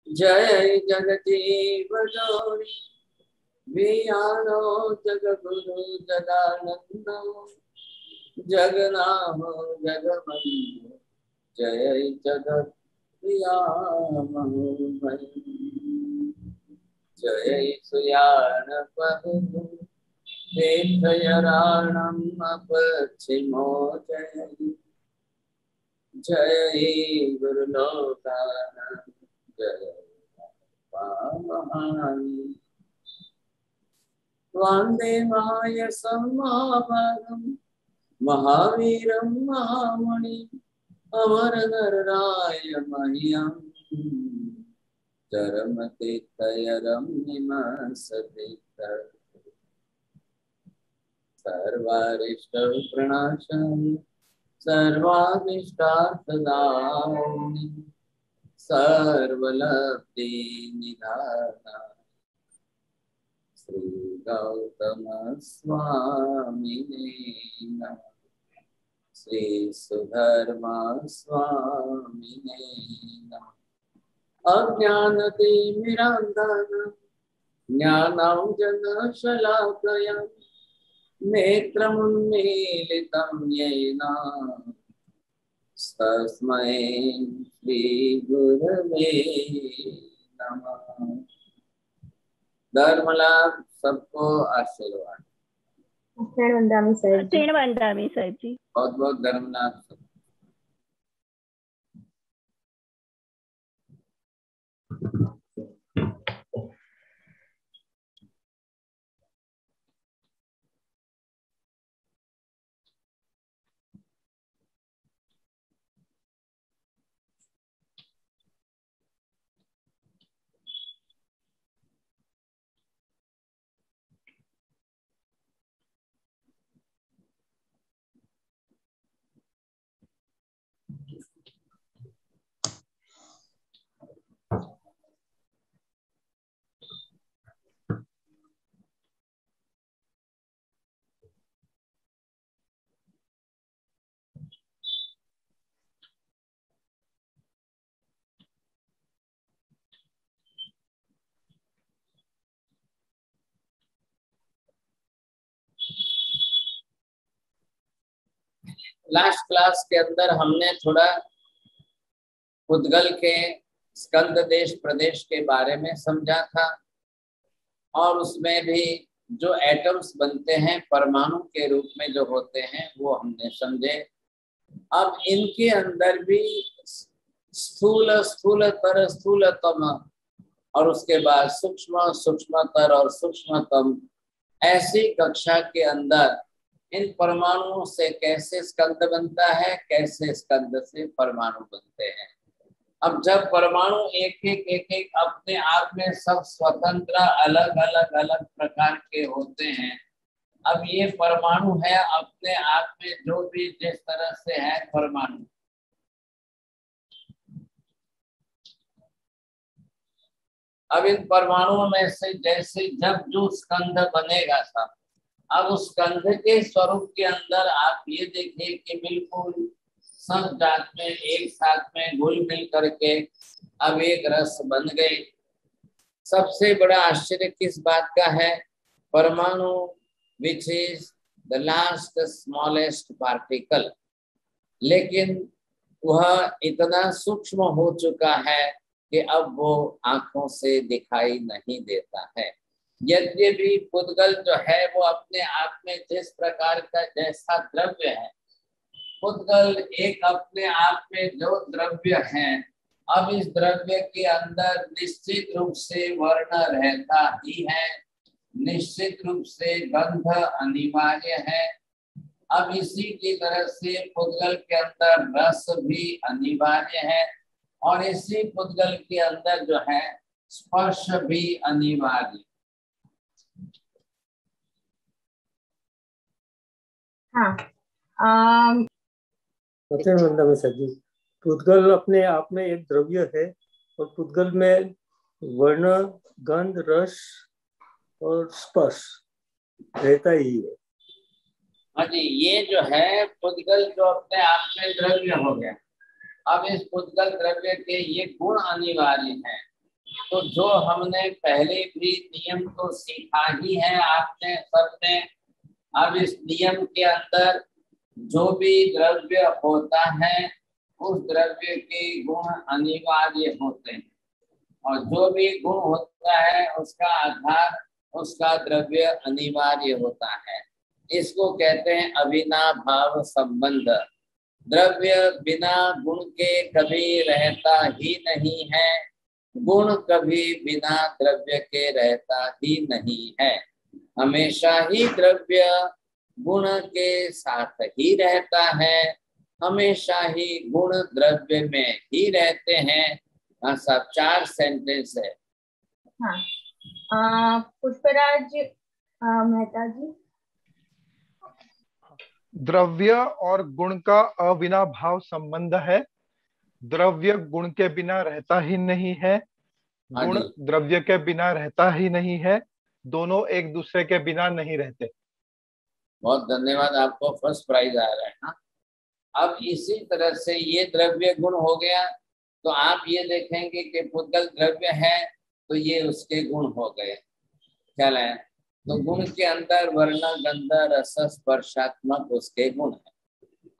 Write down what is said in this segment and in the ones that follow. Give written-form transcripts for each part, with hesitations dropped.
जय जगजीव जोड़ी वियानो जगगुरु जगानंदो जगनामो जगबंधु जय जगत प्रियामोहन जय सुयान पहु तीर्थयराणम अपक्षिमो जय जय गुरुलोकानंद जय पावहानी वंदे माय समावरम महावीरम महामणि अमर नरराय मह्यम चरमतीर्थयरम निमसतीर्थ सर्वारिष्ट प्रणाशाय सर्वाभिष्टार्थदायिनि सर्वलब्धि निधानाय श्री गौतम स्वामिने नमः। श्री सुधर्मा स्वामिने नमः। अज्ञानतिमिरान्धः ज्ञानाञ्जनशलाकया नेत्रमुन्मीलितं येन तस्मै श्रीगुरवे नमः। धर्म लाभ सबको आशीर्वाद। वंदामी साहिब जी। बहुत बहुत धर्म लाभ सबको। लास्ट क्लास के अंदर हमने थोड़ा पुद्गल के स्कंद देश प्रदेश के बारे में समझा था और उसमें भी जो एटम्स बनते हैं परमाणु के रूप में जो होते हैं वो हमने समझे। अब इनके अंदर भी स्थूल स्थूलतर स्थूलतम और उसके बाद सूक्ष्म सूक्ष्मतर और सूक्ष्मतम ऐसी कक्षा के अंदर इन परमाणुओं से कैसे स्कंद बनता है, कैसे स्कंद से परमाणु बनते हैं। अब जब परमाणु एक एक अपने आप में सब स्वतंत्र अलग अलग अलग प्रकार के होते हैं। अब ये परमाणु है अपने आप में जो भी जिस तरह से है परमाणु, अब इन परमाणुओं में से जैसे जब जो स्कंद बनेगा सब, अब उस स्कंध के स्वरूप के अंदर आप ये देखिए कि बिल्कुल सब जात में एक साथ में घुल मिल करके अब एक रस बन गई। सबसे बड़ा आश्चर्य किस बात का है? परमाणु which is the last smallest particle, लेकिन वह इतना सूक्ष्म हो चुका है कि अब वो आंखों से दिखाई नहीं देता है। यद्यपि पुद्गल जो है वो अपने आप में जिस प्रकार का जैसा द्रव्य है, पुद्गल एक अपने आप में जो द्रव्य है, अब इस द्रव्य के अंदर निश्चित रूप से वर्ण रहता ही है, निश्चित रूप से गंध अनिवार्य है। अब इसी की तरह से पुद्गल के अंदर रस भी अनिवार्य है और इसी पुद्गल के अंदर जो है स्पर्श भी अनिवार्य। हाँ, पुद्गल अपने आप में एक द्रव्य है और पुद्गल में वर्ण गंध रस और स्पर्श रहता ही है। हाँ जी, ये जो है पुद्गल जो अपने आप में द्रव्य हो गया। अब इस पुद्गल द्रव्य के ये गुण अनिवार्य हैं तो जो हमने पहले भी नियम तो सीखा ही है आपने सबने, अब इस नियम के अंदर जो भी द्रव्य होता है उस द्रव्य के गुण अनिवार्य होते हैं, और जो भी गुण होता है उसका आधार उसका द्रव्य अनिवार्य होता है। इसको कहते हैं अविनाभाव संबंध। द्रव्य बिना गुण के कभी रहता ही नहीं है, गुण कभी बिना द्रव्य के रहता ही नहीं है। हमेशा ही द्रव्य गुण के साथ ही रहता है, हमेशा ही गुण द्रव्य में ही रहते हैं। सब 4 सेंटेंस है। हाँ, पुष्पराज मेहता जी। द्रव्य और गुण का अविनाभाव संबंध है। द्रव्य गुण के बिना रहता ही नहीं है, गुण द्रव्य के बिना रहता ही नहीं है, दोनों एक दूसरे के बिना नहीं रहते। बहुत धन्यवाद, आपको फर्स्ट प्राइज आ रहा है ना। अब इसी तरह से ये द्रव्य गुण हो गया, तो आप ये देखेंगे कि पुद्गल द्रव्य है तो ये उसके गुण हो गए, ख्याल है। तो गुण के अंदर वर्ण गंध रस स्पर्शात्मक उसके गुण है।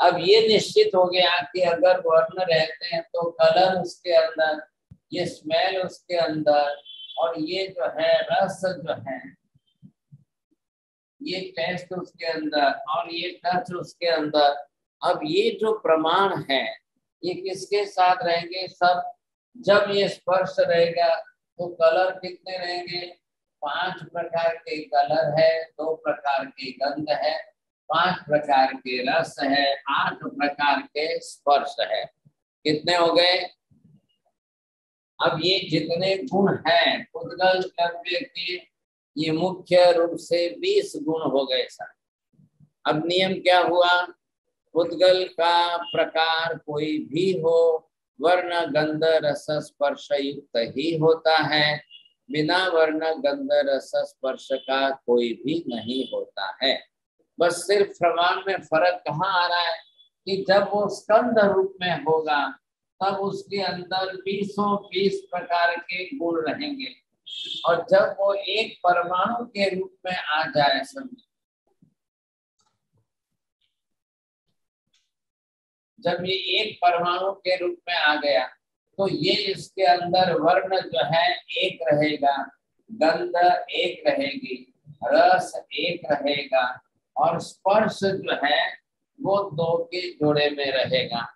अब ये निश्चित हो गया कि अगर वर्ण रहते हैं तो कलर उसके अंदर, ये स्मेल उसके अंदर, और ये जो है रस जो है, ये टेस्ट उसके अंदर, और ये टच उसके अंदर। अब ये जो प्रमाण है ये किसके साथ रहेंगे? सब। जब ये स्पर्श रहेगा तो कलर कितने रहेंगे? 5 प्रकार के कलर है, 2 प्रकार के गंध है, 5 प्रकार के रस है, 8 प्रकार के स्पर्श है। कितने हो गए? अब ये जितने गुण हैं पुद्गल द्रव्य के, ये मुख्य रूप से 20 गुण हो गए सर। अब नियम क्या हुआ? पुद्गल का प्रकार कोई भी हो, वर्ण गंध रस स्पर्श युक्त ही होता है, बिना वर्ण गंध रस स्पर्श का कोई भी नहीं होता है। बस सिर्फ प्रमाण में फर्क कहाँ आ रहा है कि जब वो स्कंद रूप में होगा तब उसके अंदर 20 प्रकार के गुण रहेंगे, और जब वो एक परमाणु के रूप में आ जाए, समझे, जब ये एक परमाणु के रूप में आ गया तो ये इसके अंदर वर्ण जो है एक रहेगा, गंध एक रहेगी, रस एक रहेगा, और स्पर्श जो है वो 2 के जोड़े में रहेगा।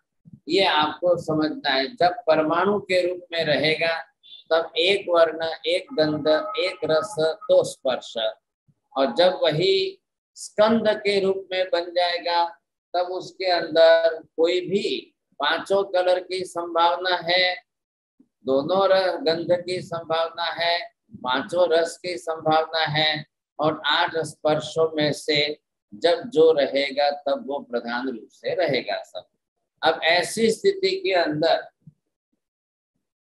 ये आपको समझना है। जब परमाणु के रूप में रहेगा तब एक वर्ण, एक गंध, एक रस, 2 स्पर्श, और जब वही स्कंद के रूप में बन जाएगा तब उसके अंदर कोई भी 5 कलर की संभावना है, 2 गंध की संभावना है, 5 रस की संभावना है, और 8 स्पर्शों में से जब जो रहेगा तब वो प्रधान रूप से रहेगा सब। अब ऐसी स्थिति के अंदर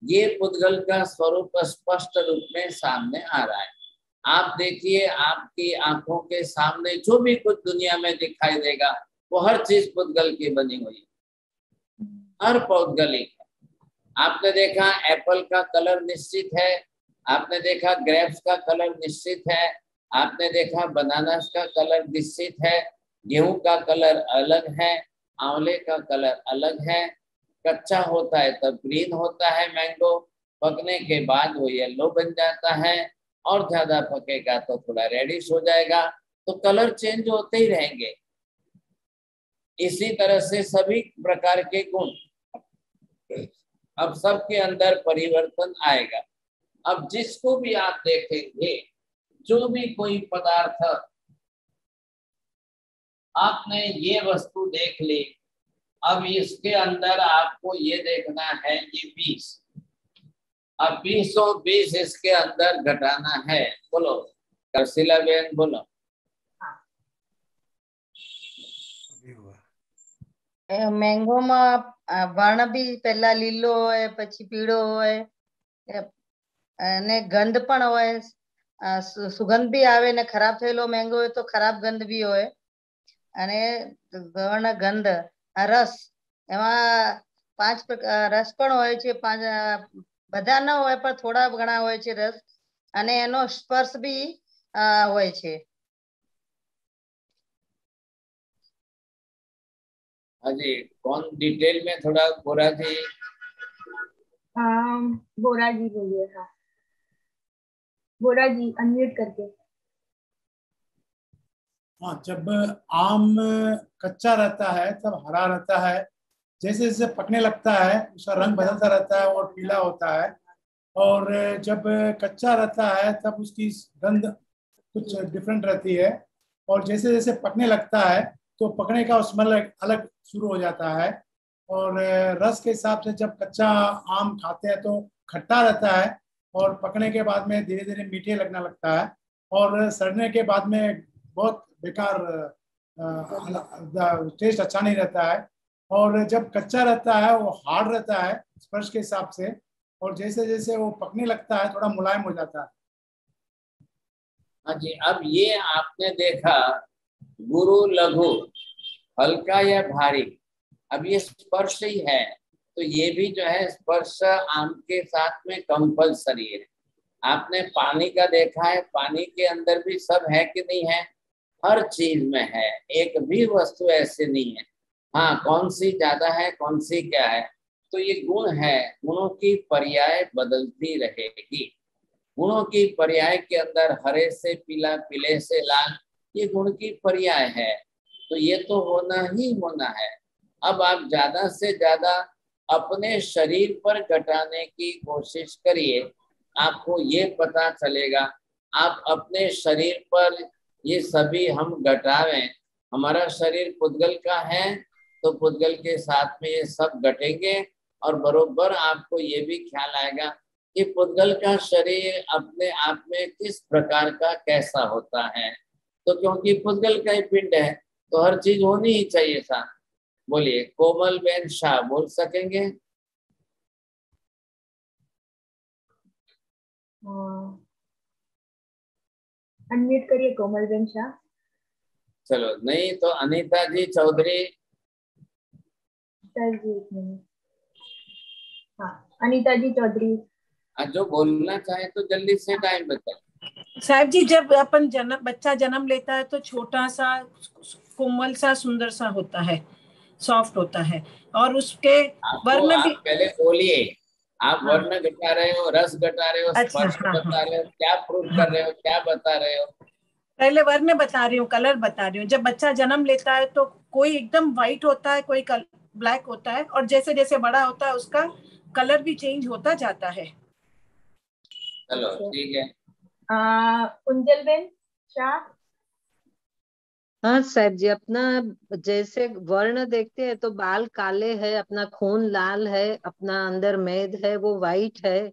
ये पुद्गल का स्वरूप स्पष्ट रूप में सामने आ रहा है। आप देखिए, आपकी आंखों के सामने जो भी कुछ दुनिया में दिखाई देगा वो हर चीज पुद्गल की बनी हुई है, हर पौद्गलिक है। आपने देखा एप्पल का कलर निश्चित है, आपने देखा ग्रेप्स का कलर निश्चित है, आपने देखा बनानास का कलर निश्चित है, गेहूं का कलर अलग है, आंवले का कलर अलग है। कच्चा होता है तब ग्रीन होता है मैंगो, पकने के बाद वो येलो बन जाता है, और ज्यादा पकेगा तो थोड़ा रेडिश हो जाएगा। तो कलर चेंज होते ही रहेंगे। इसी तरह से सभी प्रकार के गुण, अब सबके अंदर परिवर्तन आएगा। अब जिसको भी आप देखेंगे, जो भी कोई पदार्थ, आपने ये वस्तु देख ली, अब इसके अंदर आपको ये देखना है ये 20, अब 20 इसके अंदर घटाना है। बोलो कर्सिला बहन, बोलो। मैंगो में वर्ण भी पहला लीलो होय, પછી પીળો હોય, અને ગંધ પણ હોય, સુગંધ भी આવે, ને ખરાબ થયેલો મેંગો હોય તો ખરાબ ગંધ भी હોય, અને વर्ण ગંધ રસ, એમાં 5 રસ પણ હોય છે, 5 બધા ન હોય પણ થોડા ઘણા હોય છે રસ, અને એનો સ્પર્શ બી હોય છે. हाँ जी, कौन डिटेल में थोड़ा गोरा जी? बोरा जी बोलिए। हाँ बोरा जी अनम्यूट करके। हाँ, जब आम कच्चा रहता है तब हरा रहता है, जैसे जैसे पकने लगता है उसका रंग बदलता रहता है और पीला होता है, और जब कच्चा रहता है तब उसकी गंध कुछ डिफरेंट रहती है, और जैसे जैसे पकने लगता है तो पकने का स्मेल अलग शुरू हो जाता है। और रस के हिसाब से जब कच्चा आम खाते हैं तो खट्टा रहता है, और पकने के बाद में धीरे धीरे मीठे लगने लगता है, और सड़ने के बाद में बहुत बेकार टेस्ट अच्छा नहीं रहता है। और जब कच्चा रहता है वो हार्ड रहता है स्पर्श के हिसाब से, और जैसे जैसे वो पकने लगता है थोड़ा मुलायम हो जाता है। हाँ जी, अब ये आपने देखा गुरु लघु, हल्का या भारी, अब ये स्पर्श ही है, तो ये भी जो है स्पर्श आम के साथ में कंपल्सरी है। आपने पानी का देखा है, पानी के अंदर भी सब है कि नहीं है? हर चीज में है, एक भी वस्तु ऐसे नहीं है। हाँ, कौन सी ज्यादा है कौन सी क्या है, तो ये गुण है, गुणों की पर्याय बदलती रहेगी। गुणों की पर्याय के अंदर हरे से पीला, पीले से लाल, ये गुण की पर्याय है, तो ये तो होना ही होना है। अब आप ज्यादा से ज्यादा अपने शरीर पर घटाने की कोशिश करिए, आपको ये पता चलेगा। आप अपने शरीर पर ये सभी हम घटावें, हमारा शरीर पुद्गल का है तो पुद्गल के साथ में ये सब घटेंगे, और बरोबर आपको ये भी ख्याल आएगा कि पुद्गल का शरीर अपने आप में किस प्रकार का कैसा होता है। तो क्योंकि पुद्गल का ही पिंड है तो हर चीज होनी ही चाहिए था। बोलिए, कोमल बेन शाह बोल सकेंगे? अनम्यूट करिए कोमल बेन शाह। चलो, नहीं तो अनीता जी चौधरी। सर जी एक मिनट। हाँ अनीता जी चौधरी। जो बोलना चाहे तो जल्दी से टाइम बताए। साहब जी, जब अपन बच्चा जन्म लेता है तो छोटा सा कोमल सा सुंदर सा होता है, सॉफ्ट होता है, और उसके वर्ण भी। पहले बोलिए, आप वर्ण घटा रहे हो, रस घटा रहे हो, स्पर्श बता रहे हो, क्या प्रूव कर रहे हो, क्या बता रहे हो? पहले वर्ण बता रही हूँ, कलर बता रही हूँ। जब बच्चा जन्म लेता है तो कोई एकदम व्हाइट होता है, कोई ब्लैक होता है, और जैसे जैसे बड़ा होता है उसका कलर भी चेंज होता जाता है। चलो ठीक है। कुंजल बेन शाह। हाँ साहब जी, अपना जैसे वर्ण देखते हैं तो बाल काले है, अपना खून लाल है, अपना अंदर मेद है वो वाइट है,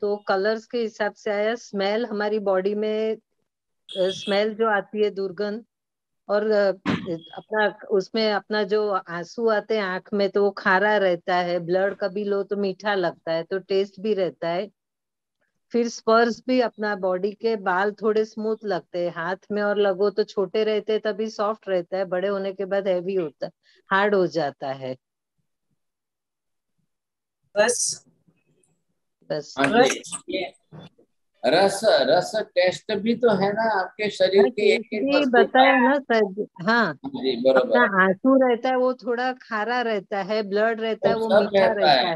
तो कलर्स के हिसाब से आया। स्मेल हमारी बॉडी में स्मेल जो आती है दुर्गंध, और अपना उसमें अपना जो आंसू आते हैं आंख में तो वो खारा रहता है, ब्लड कभी लो तो मीठा लगता है, तो टेस्ट भी रहता है। फिर स्पर्श भी अपना बॉडी के बाल थोड़े स्मूथ लगते हैं हाथ में, और लगो तो छोटे रहते हैं तभी सॉफ्ट रहता है, बड़े होने के बाद हैवी होता है, हार्ड हो जाता है। बस रस रस टेस्ट भी तो है ना आपके शरीर के एक एक वस्तु बताया ना सर। हाँ जी बरोबर। अपना आंसू रहता है वो थोड़ा खारा रहता है, ब्लड रहता है वो मीठा रहता है,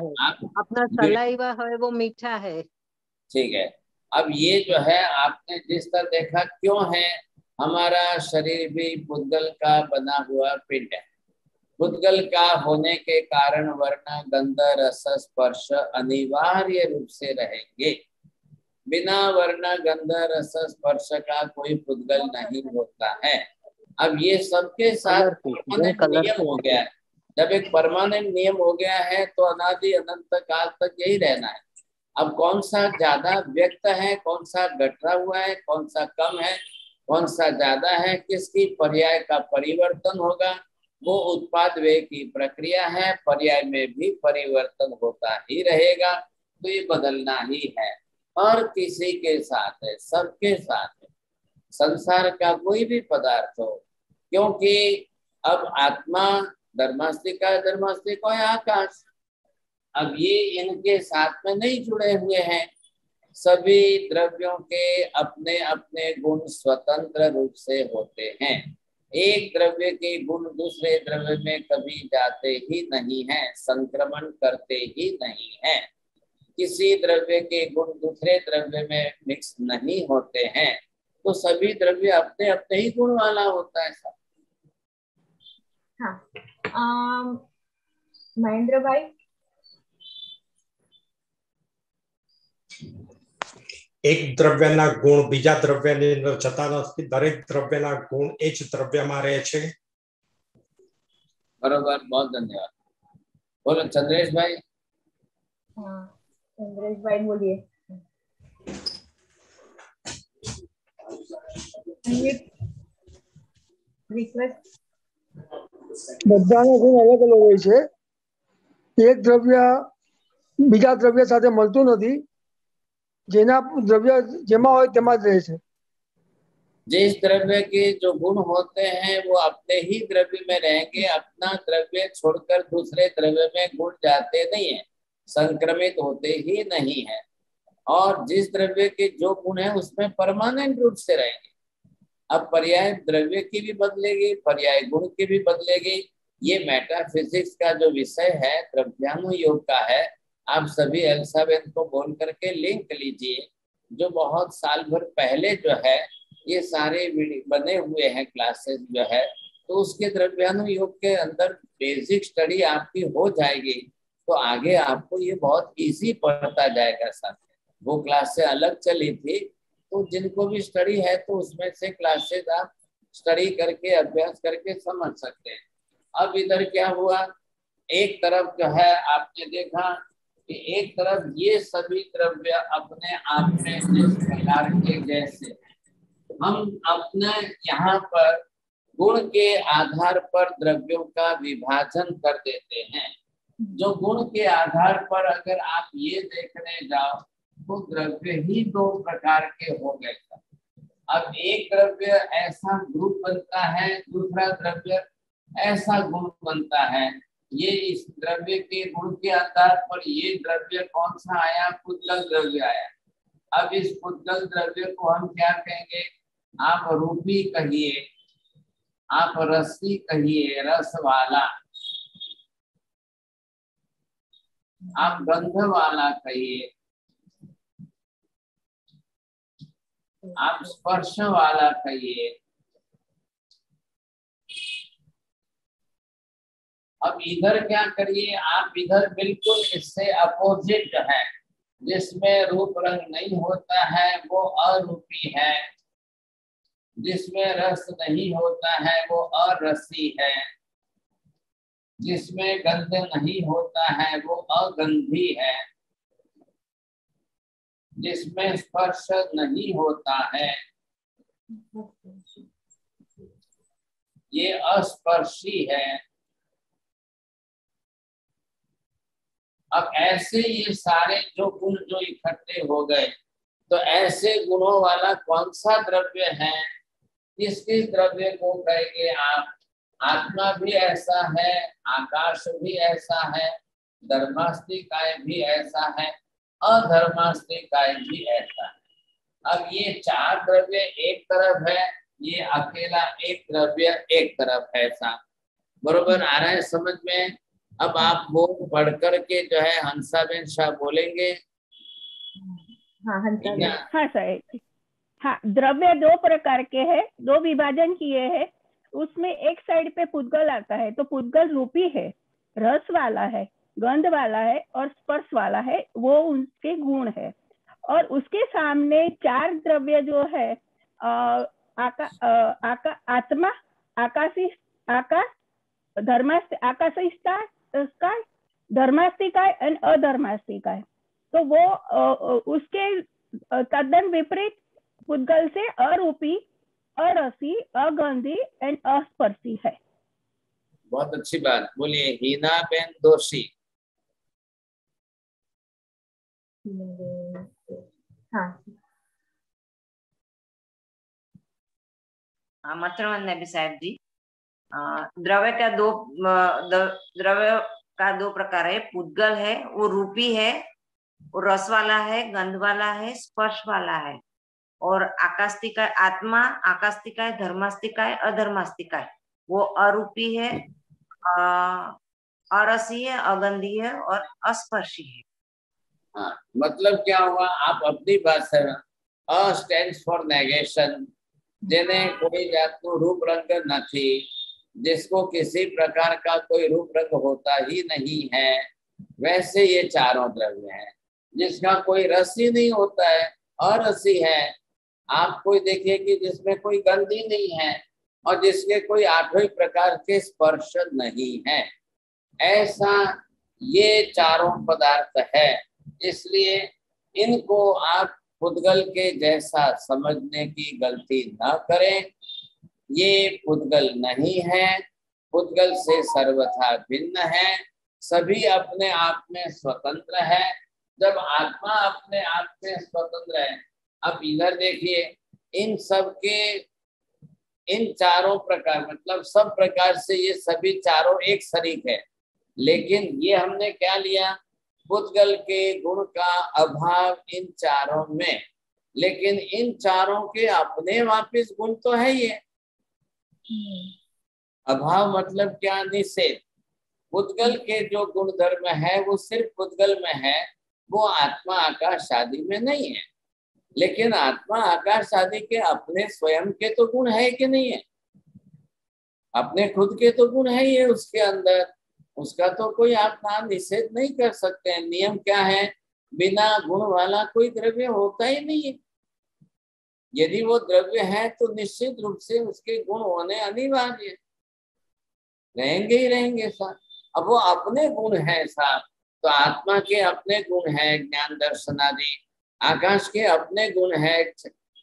अपना सलाइवा है वो मीठा है। ठीक है, अब ये जो है आपने जिस तरह देखा, क्यों है हमारा शरीर भी पुद्गल का बना हुआ पिंड है। पुद्गल का होने के कारण वर्ण गंध रस स्पर्श अनिवार्य रूप से रहेंगे। बिना वर्ण गंध रस स्पर्श का कोई पुद्गल नहीं होता है। अब ये सबके साथ परमानेंट नियम हो गया है। जब एक परमानेंट नियम हो गया है तो अनादि अनंत काल तक यही रहना है। अब कौन सा ज्यादा व्यक्त है, कौन सा घटा हुआ है, कौन सा कम है, कौन सा ज्यादा है, किसकी पर्याय का परिवर्तन होगा, वो उत्पाद व्यय की प्रक्रिया है। पर्याय में भी परिवर्तन होता ही रहेगा, तो ये बदलना ही है। और किसी के साथ है, सबके साथ है, संसार का कोई भी पदार्थ हो, क्योंकि अब आत्मा धर्मास्तिका है, धर्मास्तिक है आकाश। अब ये इनके साथ में नहीं जुड़े हुए हैं। सभी द्रव्यों के अपने अपने गुण स्वतंत्र रूप से होते हैं। एक द्रव्य के गुण दूसरे द्रव्य में कभी जाते ही नहीं हैं, संक्रमण करते ही नहीं हैं। किसी द्रव्य के गुण दूसरे द्रव्य में मिक्स नहीं होते हैं। तो सभी द्रव्य अपने अपने ही गुण वाला होता है सब। हाँ, महेंद्र भाई। એક દ્રવ્યના ગુણ બીજા દ્રવ્યની અંદર જતા નથી, દરેક દ્રવ્યના ગુણ એ જ દ્રવ્યમાં રહે છે। बरोबर, बहुत धन्यवाद। बोलो चंद्रेश भाई। हाँ, चंद्रेश भाई बोलिए। रिक्वेस्ट। બધાના ગુણ અલગ અલગ હોય છે। એક દ્રવ્ય બીજા દ્રવ્ય સાથે મળતું નથી, જેના દ્રવ્ય જેમાં હોય તેમાં જ રહે છે। जिस द्रव्य के जो गुण होते हैं वो अपने ही द्रव्य में रहेंगे, अपना द्रव्य छोड़कर दूसरे द्रव्य में गुण जाते नहीं है, संक्रमित होते ही नहीं है। और जिस द्रव्य के जो गुण है उसमें परमानेंट रूप से रहेंगे। अब पर्याय द्रव्य की भी बदलेगी, पर्याय गुण की भी बदलेगी। ये मेटाफिजिक्स का जो विषय है द्रव्यानुयोग का है। आप सभी एल्साबेथ को बोल करके लिंक लीजिए। जो बहुत साल भर पहले जो है ये सारे बने हुए हैं क्लासेस जो है, तो उसके द्रव्यानुयोग के अंदर बेसिक स्टडी आपकी हो जाएगी। तो आगे आपको ये बहुत इजी पड़ता जाएगा। साथ वो क्लासेस अलग चली थी, तो जिनको भी स्टडी है तो उसमें से क्लासेस आप स्टडी करके अभ्यास करके समझ सकते हैं। अब इधर क्या हुआ, एक तरफ जो है आपने देखा कि एक तरफ ये सभी द्रव्य अपने आप में जिस प्रकार के जैसे हम अपने यहाँ पर गुण के आधार पर द्रव्यों का विभाजन कर देते हैं। जो गुण के आधार पर अगर आप ये देखने जाओ तो द्रव्य ही दो प्रकार के हो गए। अब एक द्रव्य ऐसा ग्रुप बनता है, दूसरा द्रव्य ऐसा गुण बनता है। ये इस द्रव्य के गुण के आधार पर ये द्रव्य कौन सा आया, पुद्गल द्रव्य आया। अब इस पुद्गल द्रव्य को हम क्या कहेंगे, आप रूपी कहिए, आप रसी कहिए, रस वाला, आप गंध वाला कहिए, आप स्पर्श वाला कहिए। अब इधर क्या करिए, आप इधर बिल्कुल इससे अपोजिट है, जिसमें रूप रंग नहीं होता है वो अरूपी है, जिसमें रस नहीं होता है वो अरसी है, जिसमें गंध नहीं होता है वो अगंधी है, जिसमें स्पर्श नहीं होता है ये अस्पर्शी है। अब ऐसे ये सारे जो गुण जो इकट्ठे हो गए, तो ऐसे गुणों वाला कौन सा द्रव्य है, किस किस द्रव्य को कहेंगे आप। आत्मा भी ऐसा है, आकाश भी ऐसा है, धर्मास्तिकाय भी ऐसा है, अधर्मास्तिकाय भी ऐसा है। अब ये चार द्रव्य एक तरफ है, ये अकेला एक द्रव्य एक तरफ है। ऐसा बरोबर आ रहा है समझ में। अब आप वो पढ़ करके जो है हंसाबेन शाह बोलेंगे। हाँ हंसाबेन। हाँ सर, हाँ द्रव्य दो प्रकार के हैं, दो विभाजन किए हैं। उसमें एक साइड पे पुद्गल आता है, तो पुद्गल रूपी है, रस वाला है, गंध वाला है और स्पर्श वाला है, वो उनके गुण है। और उसके सामने चार द्रव्य जो है आत्मा, आकाशी, आकाश, आकाशिकाय, धर्मास्तिकाय और अधर्मास्तिकाय। तो वो उसके तद्दन विपरीत पुद्गल से अरूपी, अरसी, अगंधी एंड अस्पर्शी है। बहुत अच्छी बात बोलिए हीनाबेन दोषी। हाँ मथुरवन नबी साहब जी, द्रव्य का दो द्रव्य का दो प्रकार है। पुद्गल है वो रूपी है, वो रस वाला है, गंध वाला है, स्पर्श वाला है। और आकास्तिका आत्मा, आकास्तिका है, धर्मास्तिका है, अधर्मास्तिका है, वो अरूपी है, अरसी है, अगंधी है और अस्पर्शी है। हाँ, मतलब क्या हुआ, आप अपनी भाषा में अ स्टैंड्स फॉर नेगेशन, जिन्हें कोई जातनु रूप रंग नहीं, जिसको किसी प्रकार का कोई रूप रंग होता ही नहीं है, वैसे ये चारों द्रव्य हैं। जिसका कोई रस ही नहीं होता है, अरसी है। आप कोई देखिए कि जिसमें कोई गंध ही नहीं है और जिसके कोई आठवें प्रकार के स्पर्श नहीं है, ऐसा ये चारों पदार्थ है। इसलिए इनको आप पुद्गल के जैसा समझने की गलती न करें। ये पुद्गल नहीं है, पुद्गल से सर्वथा भिन्न है, सभी अपने आप में स्वतंत्र है। जब आत्मा अपने आप में स्वतंत्र है, अब इधर देखिए, इन सब के इन चारों प्रकार मतलब सब प्रकार से ये सभी चारों एक शरीक है, लेकिन ये हमने क्या लिया, पुद्गल के गुण का अभाव इन चारों में, लेकिन इन चारों के अपने वापिस गुण तो है ये। अभाव मतलब क्या, निषेध। पुद्गल के जो गुण धर्म है वो सिर्फ पुद्गल में है, वो आत्मा आकाश आदि में नहीं है। लेकिन आत्मा आकाश आदि के अपने स्वयं के तो गुण है कि नहीं है, अपने खुद के तो गुण है ये उसके अंदर, उसका तो कोई आप नाम निषेध नहीं कर सकते हैं। नियम क्या है, बिना गुण वाला कोई द्रव्य होता ही नहीं है। यदि वो द्रव्य है तो निश्चित रूप से उसके गुण होने अनिवार्य रहेंगे ही रहेंगे साहब। अब वो अपने गुण है साहब, तो आत्मा के अपने गुण है ज्ञान दर्शन आदि, आकाश के अपने गुण है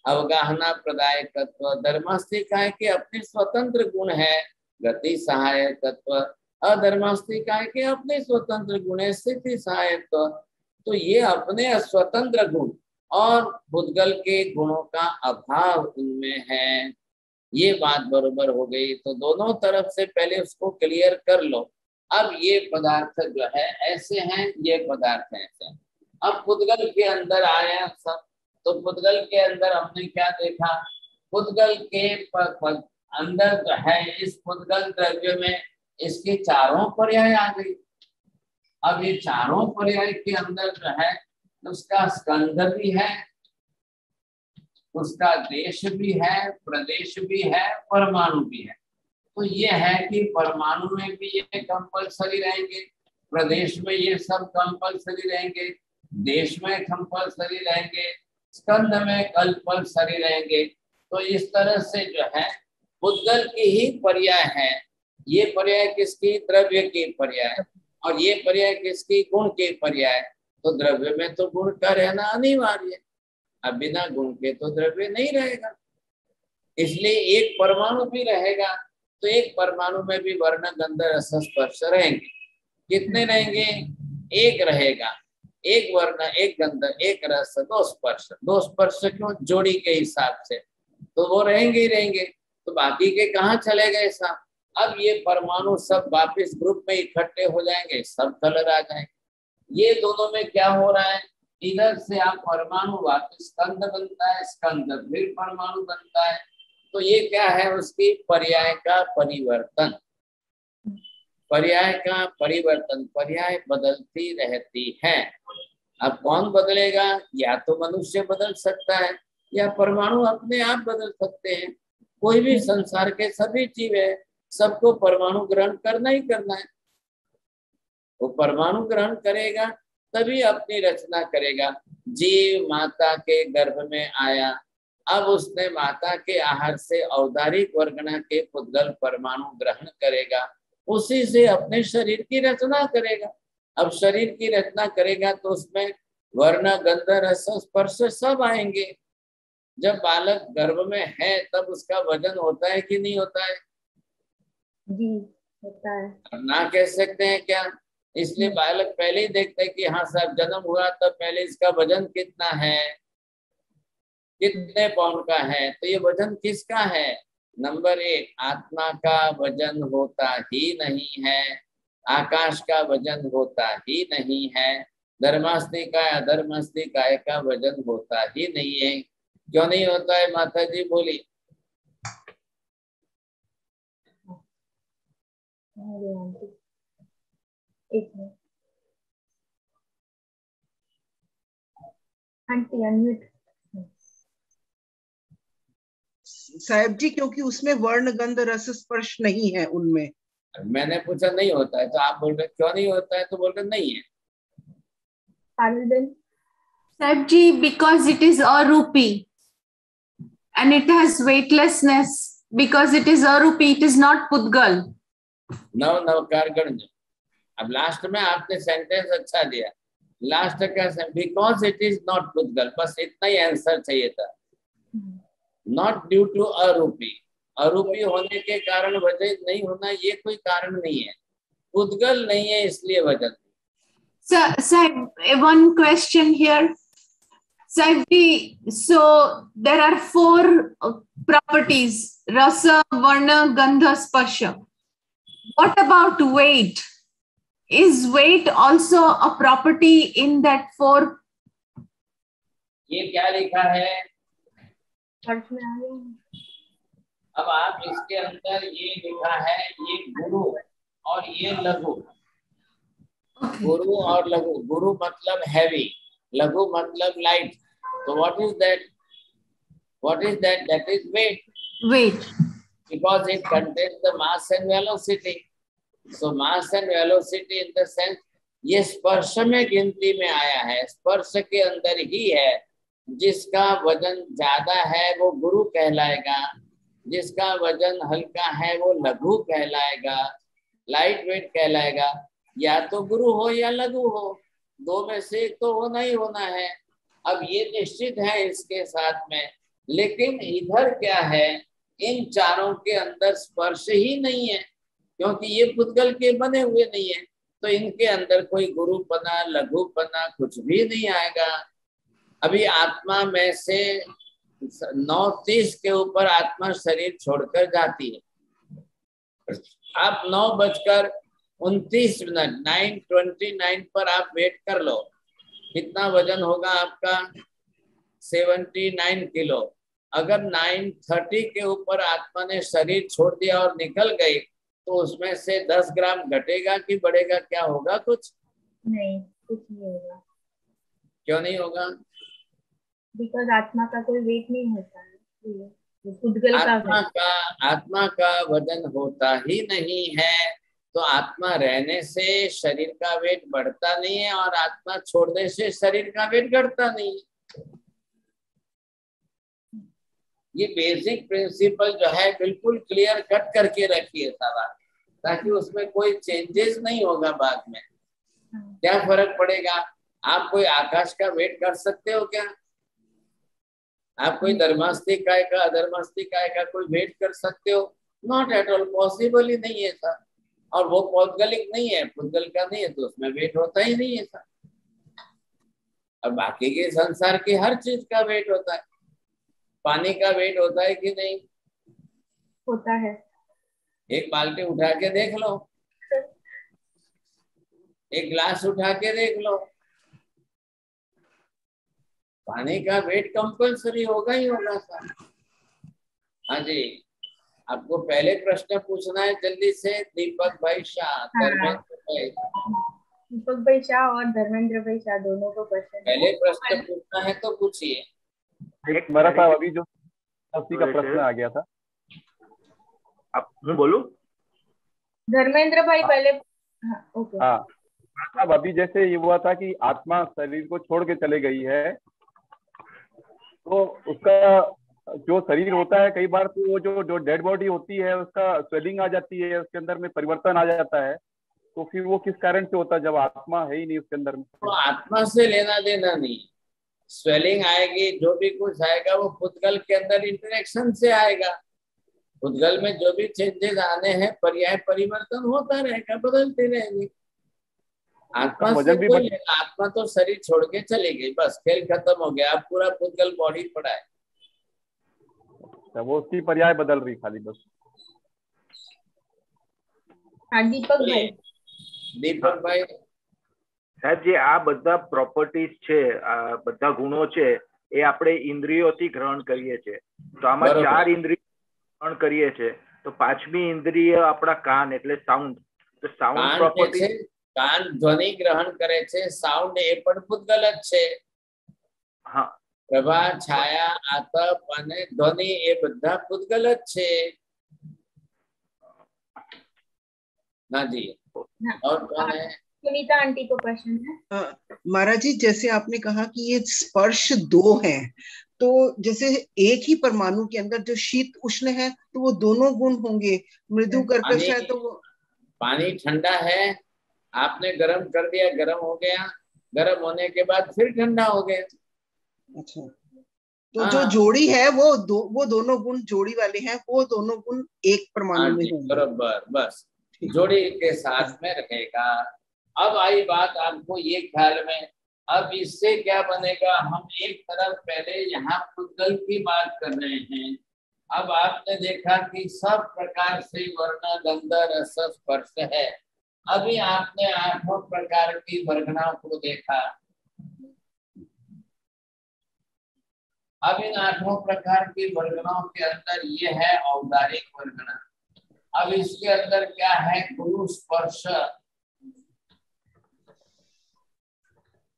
अवगाहना प्रदायकत्व, धर्मास्तिकाय के अपने स्वतंत्र गुण है गति सहायकत्व, अधर्मास्तिकाय के अपने स्वतंत्र गुण है स्थिति सहायकत्व। तो ये अपने स्वतंत्र गुण और पुद्गल के गुणों का अभाव उनमें है। ये बात बरोबर हो गई। तो दोनों तरफ से पहले उसको क्लियर कर लो। अब ये पदार्थ जो है ऐसे हैं, ये पदार्थ ऐसे हैं। अब पुद्गल के अंदर आया सब, तो पुद्गल के अंदर हमने क्या देखा, पुद्गल के अंदर जो है इस पुद्गल द्रव्य में इसके चारों पर्याय आ गई। अब ये चारों पर्याय के अंदर जो है उसका स्कंध भी है, उसका देश भी है, प्रदेश भी है, परमाणु भी है। तो ये है कि परमाणु में भी ये कंपलसरी रहेंगे, प्रदेश में ये सब कंपलसरी रहेंगे, देश में कंपलसरी रहेंगे, स्कंध में कंपलसरी रहेंगे। तो इस तरह से जो है पुद्गल की ही पर्याय है। ये पर्याय किसकी, द्रव्य की पर्याय, और ये पर्याय किसकी, गुण के पर्याय। तो द्रव्य में तो गुण का रहना अनिवार्य है, अब बिना गुण के तो द्रव्य नहीं रहेगा। इसलिए एक परमाणु भी रहेगा तो एक परमाणु में भी वर्ण गंध रस स्पर्श रहेंगे। कितने रहेंगे, एक रहेगा, एक वर्ण एक गंध एक रस दो स्पर्श। दो स्पर्श क्यों, जोड़ी के हिसाब से, तो वो रहेंगे ही रहेंगे। तो बाकी के कहाँ चले गए साहब। अब ये परमाणु सब वापिस ग्रुप में इकट्ठे हो जाएंगे, सब कलर आ जाएंगे। ये दोनों में क्या हो रहा है, इधर से आप परमाणु वापिस स्कंध बनता है, स्कंध फिर परमाणु बनता है। तो ये क्या है, उसकी पर्याय का परिवर्तन, पर्याय का परिवर्तन, पर्याय बदलती रहती है। अब कौन बदलेगा, या तो मनुष्य बदल सकता है या परमाणु अपने आप बदल सकते हैं। कोई भी संसार के सभी जीव है, सबको परमाणु ग्रहण करना ही करना है। वो परमाणु ग्रहण करेगा तभी अपनी रचना करेगा। जीव माता के गर्भ में आया, अब उसने माता के आहार से औदारिक वर्गना के पुद्गल परमाणु ग्रहण करेगा, उसी से अपने शरीर की रचना करेगा। अब शरीर की रचना करेगा तो उसमें वर्ण गंध रस स्पर्श सब आएंगे। जब बालक गर्भ में है तब उसका वजन होता है कि नहीं होता है, जी होता है। ना कह सकते हैं क्या। इसलिए बालक पहले ही देखते हैं कि हाँ साहब जन्म हुआ तब पहले इसका वजन कितना है, कितने पाउंड का है। तो ये वजन किसका है, नंबर एक, आत्मा का वजन होता ही नहीं है। आकाश का वजन होता ही नहीं है, धर्मास्तिकाय अधर्मास्तिकाय का वजन होता ही नहीं है। क्यों नहीं होता है माता जी बोली? एक मिनट आंटी अनम्यूट। साहब जी, क्योंकि उसमें वर्ण गंध रस स्पर्श नहीं है उनमें। मैंने पूछा नहीं होता है तो आप बोल रहे क्यों नहीं होता है, तो बोल रहे नहीं है। साहब जी, because it is arupi and it has weightlessness, because it is arupi, it is not pudgal. Navkar गण। अब लास्ट में आपने सेंटेंस अच्छा दिया, लास्ट का बिकॉज इट इज नॉट पुद्गल, बस इतना ही आंसर चाहिए था। नॉट ड्यू टू अरूपी, अरूपी होने के कारण वजन नहीं होना ये कोई कारण नहीं है, पुद्गल नहीं है इसलिए वजन। Sir, one question here. Sir, so there are 4 properties: rasa, varna, gandha, sparsha. What about weight? Is weight also a property in that 4? ये क्या लिखा है? अब आप इसके अंदर ये लिखा है, ये गुरु और ये लघु। गुरु और लघु, गुरु मतलब हैवी, लघु मतलब लाइट। तो what is that? What is that? That is weight. Weight. Because it contains the mass and velocity. So mass and velocity in the sense, ये स्पर्श में गिनती में आया है, स्पर्श के अंदर ही है। जिसका वजन ज्यादा है वो गुरु कहलाएगा, जिसका वजन हल्का है वो लघु कहलाएगा, लाइट वेट कहलाएगा। या तो गुरु हो या लघु हो, दो में से एक तो होना ही होना है। अब ये निश्चित है इसके साथ में, लेकिन इधर क्या है, इन चारों के अंदर स्पर्श ही नहीं है, क्योंकि ये पुद्गल के बने हुए नहीं है। तो इनके अंदर कोई गुरुपना लघुपना कुछ भी नहीं आएगा। अभी आत्मा में से 9:30 के ऊपर आत्मा शरीर छोड़कर जाती है। आप 9:29 9:29 पर आप वेट कर लो, कितना वजन होगा आपका? 79 किलो। अगर 9:30 के ऊपर आत्मा ने शरीर छोड़ दिया और निकल गई, तो उसमें से 10 ग्राम घटेगा कि बढ़ेगा? क्या होगा? कुछ नहीं, कुछ नहीं होगा। क्यों नहीं होगा? बिकॉज आत्मा का कोई वेट नहीं होता है, पुद्गल आत्मा का वजन होता ही नहीं है। तो आत्मा रहने से शरीर का वेट बढ़ता नहीं है, और आत्मा छोड़ने से शरीर का वेट घटता नहीं है। ये बेसिक प्रिंसिपल जो है बिल्कुल क्लियर कट करके रखिए सारा, ताकि उसमें कोई चेंजेस नहीं होगा बाद में। क्या फर्क पड़ेगा? आप कोई आकाश का वेट कर सकते हो क्या? आप कोई धर्मास्तिकाय का अधर्मास्तिकाय का कोई वेट कर सकते हो? नॉट एट ऑल, पॉसिबल ही नहीं है सर। और वो पौद्गलिक नहीं है, पुद्गल का नहीं है, तो उसमें वेट होता ही नहीं है सर। अब बाकी के संसार की हर चीज का वेट होता है। पानी का वेट होता है कि नहीं? होता है। एक बाल्टी उठा के देख लो, एक ग्लास उठा के देख लो, पानी का वेट कंपल्सरी होगा ही होगा सर। हाँ जी, आपको पहले प्रश्न पूछना है जल्दी से। दीपक भाई शाह, धर्मेंद्र भाई, दीपक भाई शाह और धर्मेंद्र भाई शाह दोनों को क्वेश्चन पहले प्रश्न पूछना है तो पूछिए। एक मेरा साहब अभी जो का प्रश्न आ गया था, आप बोलो। धर्मेंद्र भाई पहले। हाँ, ओके। हाँ साहब, अभी जैसे ये हुआ था कि आत्मा शरीर को छोड़ के चले गई है, तो उसका जो शरीर होता है, कई बार तो वो जो डेड बॉडी होती है उसका स्वेलिंग आ जाती है, उसके अंदर में परिवर्तन आ जाता है। तो फिर वो किस कारण से होता है जब आत्मा है ही नहीं उसके अंदर में? तो आत्मा से लेना देना नहीं। स्वेलिंग आएगी, जो भी कुछ आएगा वो पुद्गल के अंदर इंटरेक्शन से आएगा। पुद्गल में जो भी चेंजेस आने हैं, पर्याय परिवर्तन होता रहेगा, बदलते रहेंगे। आत्मा से कोई लेना, आत्मा तो शरीर छोड़ के चली गई, बस खेल खत्म हो गया। अब पूरा पुद्गल बॉडी पड़ा है, वो उसकी पर्याय बदल रही खाली बस। हाँ दीपक भाई। દીપક ભાઈ સાહેબ જે આ બધા પ્રોપર્ટીઝ છે, આ બધા ગુણો છે એ આપણે ઇન્દ્રિયોથી ગ્રહણ કરીએ છીએ. તો આમાં બરોબર. 4 ઇન્દ્રિય ગ્રહણ કરીએ છીએ, તો 5મી ઇન્દ્રિય આપણા કાન એટલે સાઉન્ડ. તો સાઉન્ડ કાન કે પ્રોપર્ટી છે, કાન ધ્વનિ ગ્રહણ કરે છે, સાઉન્ડ એ પણ પૂતગલ જ છે. હા પ્રભા, છાયા, આતપ અને ધ્વનિ એ બધા પૂતગલ જ છે. ना जी, और कौन है? सुनीता आंटी को प्रश्न है। महाराज जी, जैसे आपने कहा कि ये स्पर्श 2 हैं, तो जैसे एक ही परमाणु के अंदर जो शीत उष्ण है तो वो दोनों गुण होंगे, मृदु कर्कश है तो वो पानी ठंडा है, आपने गर्म कर दिया, गर्म हो गया, गर्म होने के बाद फिर ठंडा हो गया। अच्छा, तो जो जोड़ी है वो दोनों गुण जोड़ी वाले हैं, वो दोनों गुण एक परमाणु में होंगे। बराबर, बस जोड़ी के साथ में रहेगा। अब आई बात आपको ये ख्याल में, अब इससे क्या बनेगा, हम एक तरफ पहले यहाँ पूतगल की बात कर रहे हैं। अब आपने देखा कि सब प्रकार से वर्ण गंध रस स्पर्श है। अभी आपने 8 प्रकार की वर्गणाओं को देखा। अब इन 8 प्रकार की वर्गणाओं के अंदर ये है औदारिक वर्गना। अब इसके अंदर क्या है, गुरु स्पर्श।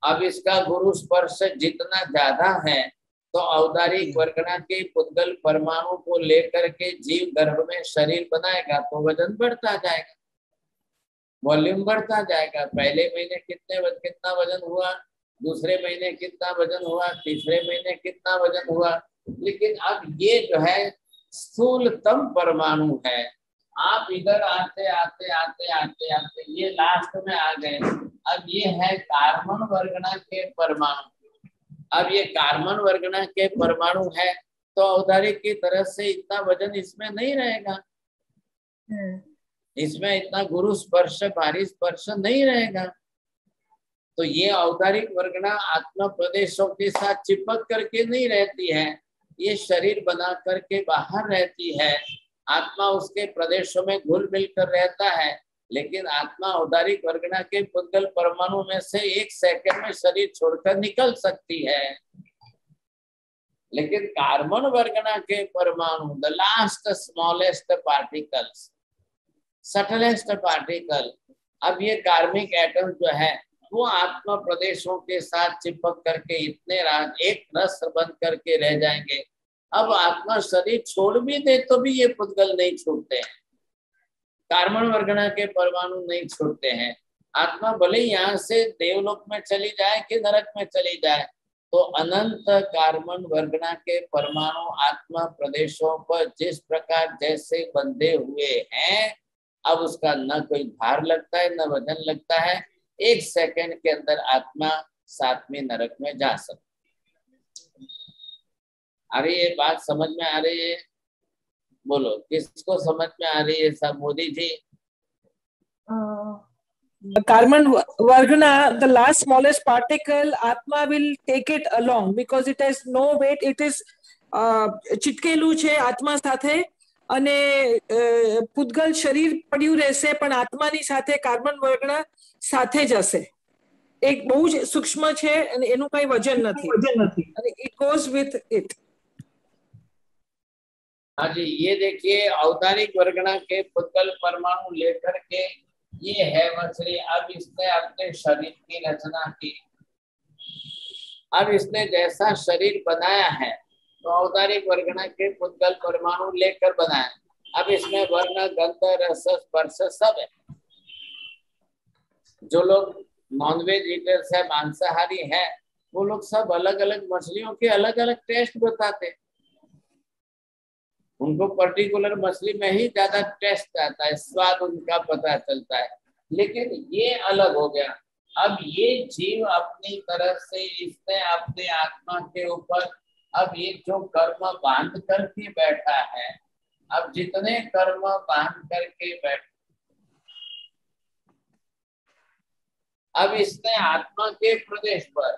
अब इसका गुरु स्पर्श जितना ज्यादा है तो औदारिक वर्गना के पूतगल परमाणु को लेकर के जीव गर्भ में शरीर बनाएगा, तो वजन बढ़ता जाएगा, वॉल्यूम बढ़ता जाएगा। पहले महीने कितना वजन हुआ, दूसरे महीने कितना वजन हुआ, तीसरे महीने कितना वजन हुआ। लेकिन अब ये जो है स्थूलतम परमाणु है। आप इधर आते आते आते आते आते ये लास्ट में आ गए। अब ये है कार्बन वर्गना के परमाणु। अब ये कार्बन वर्गना के परमाणु है तो औदारिक की तरह से इतना वजन इसमें नहीं रहेगा, इसमें इतना गुरु स्पर्श भारी स्पर्श नहीं रहेगा। तो ये औदारिक वर्गना आत्मा प्रदेशों के साथ चिपक करके नहीं रहती है, ये शरीर बना करके बाहर रहती है। आत्मा उसके प्रदेशों में घुल मिल कर रहता है, लेकिन आत्मा औदारिक वर्गना के पूतगल परमाणु में से 1 सेकंड में शरीर छोड़कर निकल सकती है। लेकिन कार्बन वर्गना के परमाणु, the last smallest particles, subtlest particle, अब ये कार्मिक एटम जो है वो आत्मा प्रदेशों के साथ चिपक करके इतने रात एक रस बन करके रह जाएंगे। अब आत्मा शरीर छोड़ भी दे तो भी ये पूतगल नहीं छूटते हैं, कार्बन वर्गना के परमाणु नहीं छूटते हैं। आत्मा भले यहाँ से देवलोक में चली जाए कि नरक में चली जाए, तो अनंत कार्बन वर्गना के परमाणु आत्मा प्रदेशों पर जिस प्रकार जैसे बंधे हुए हैं, अब उसका न कोई भार लगता है न वजन लगता है। 1 सेकंड के अंदर आत्मा 7वें नरक में जा सकती। अरे ये बात समझ में आ रही है? बोलो, किसको समझ में आ रही है? सब Modi ji. Carbon Vargana, the last smallest particle, Atma will take it along because it has no weight. It is ચિટકેલું છે આત્મા સાથે અને પૂતગલ શરીર પડ્યું રહેશે પણ આત્માની સાથે કાર્બન વર્ગના સાથે જ હશે. એક બહુ જ સૂક્ષ્મ છે અને એનું કઈ વજન નથી અને it goes with it. हाँ जी, ये देखिए औदारिक वर्गना के पूतगल परमाणु लेकर के ये है मछली। अब इसने अपने शरीर की रचना की। अब इसने जैसा शरीर बनाया है तो औदारिक वर्गना के पूतगल परमाणु लेकर बनाया। अब इसमें वर्ण गंध रस स्पर्श सब है। जो लोग नॉनवेज ईटर्स है, मांसाहारी है, वो लोग सब अलग अलग मछलियों के अलग अलग टेस्ट बताते हैं। उनको पर्टिकुलर मछली में ही ज्यादा टेस्ट आता है, स्वाद उनका पता चलता है। लेकिन ये अलग हो गया। अब ये जीव अपनी तरफ से इसने अपने आत्मा के ऊपर अब ये जो कर्म बांध करके बैठा है, अब जितने कर्म बांध करके बैठ, अब इसने आत्मा के प्रदेश पर,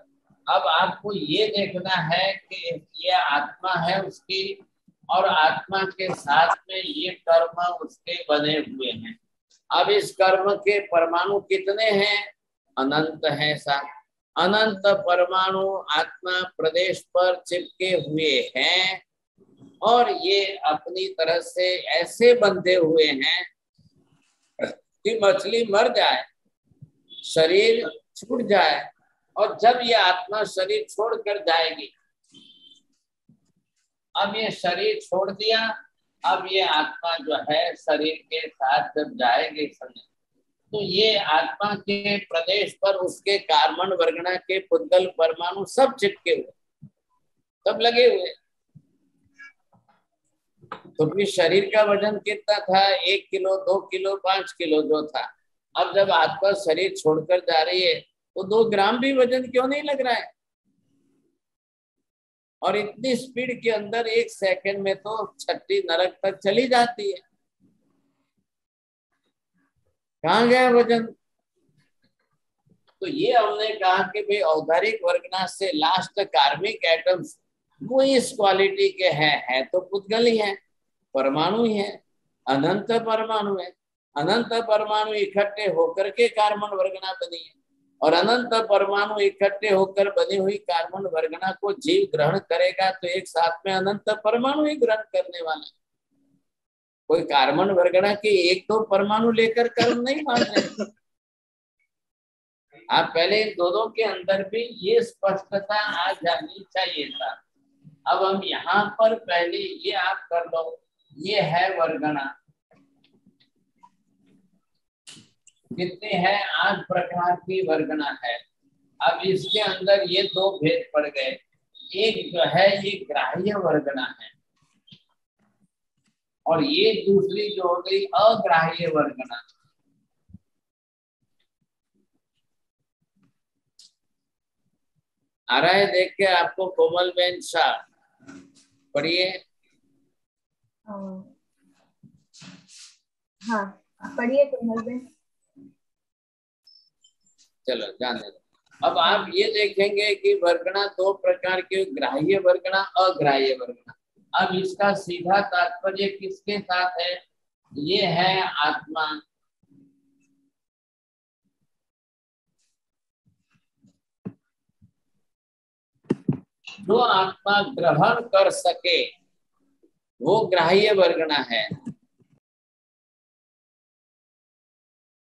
अब आपको ये देखना है कि ये आत्मा है उसकी और आत्मा के साथ में ये कर्म उसके बने हुए हैं। अब इस कर्म के परमाणु कितने हैं? अनंत हैं साहब। अनंत परमाणु आत्मा प्रदेश पर चिपके हुए हैं और ये अपनी तरह से ऐसे बंधे हुए हैं कि मछली मर जाए, शरीर छूट जाए, और जब ये आत्मा शरीर छोड़कर जाएगी, अब ये शरीर छोड़ दिया, अब ये आत्मा जो है शरीर के साथ जब जाएगी समय, तो ये आत्मा के प्रदेश पर उसके कार्बन वर्गना के पुद्गल परमाणु सब चिपके हुए, सब लगे हुए। तो फिर शरीर का वजन कितना था? 1 किलो, 2 किलो, 5 किलो जो था। अब जब आत्मा शरीर छोड़कर जा रही है तो 2 ग्राम भी वजन क्यों नहीं लग रहा है? और इतनी स्पीड के अंदर 1 सेकंड में तो छठी नरक तक चली जाती है। कहाँ गया वजन? तो ये हमने कहा कि भाई औदारिक वर्गना से लास्ट कार्मिक एटम्स वो इस क्वालिटी के हैं तो पुद्गल ही है, परमाणु ही है, अनंत परमाणु है। अनंत परमाणु इकट्ठे होकर के कार्बन वर्गना बनी है, और अनंत परमाणु इकट्ठे होकर बनी हुई कार्बन वर्गना को जीव ग्रहण करेगा तो एक साथ में अनंत परमाणु ही ग्रहण करने वाला है। कोई कार्बन वर्गना के 1-2 परमाणु लेकर कर्म नहीं मान रहे। आप पहले इन दोनों के अंदर भी ये स्पष्टता आ जानी चाहिए था। अब हम यहाँ पर पहले ये आप कर लो, ये है वर्गना, कितने हैं? 8 प्रकार की वर्गना है। अब इसके अंदर ये 2 भेद पड़ गए। एक जो है ये ग्राह्य वर्गना है, और ये दूसरी जो हो गई अग्राह्य वर्गना। आ रहा है देख के आपको? कोमल बेन शाह पढ़िए। हाँ पढ़िए कोमल बेन। चलो जाने दो। अब आप ये देखेंगे कि वर्गना 2 प्रकार के, ग्राह्य वर्गना, अग्राह्य वर्गना। अब इसका सीधा तात्पर्य किसके साथ है? ये है आत्मा, जो आत्मा ग्रहण कर सके वो ग्राह्य वर्गना है,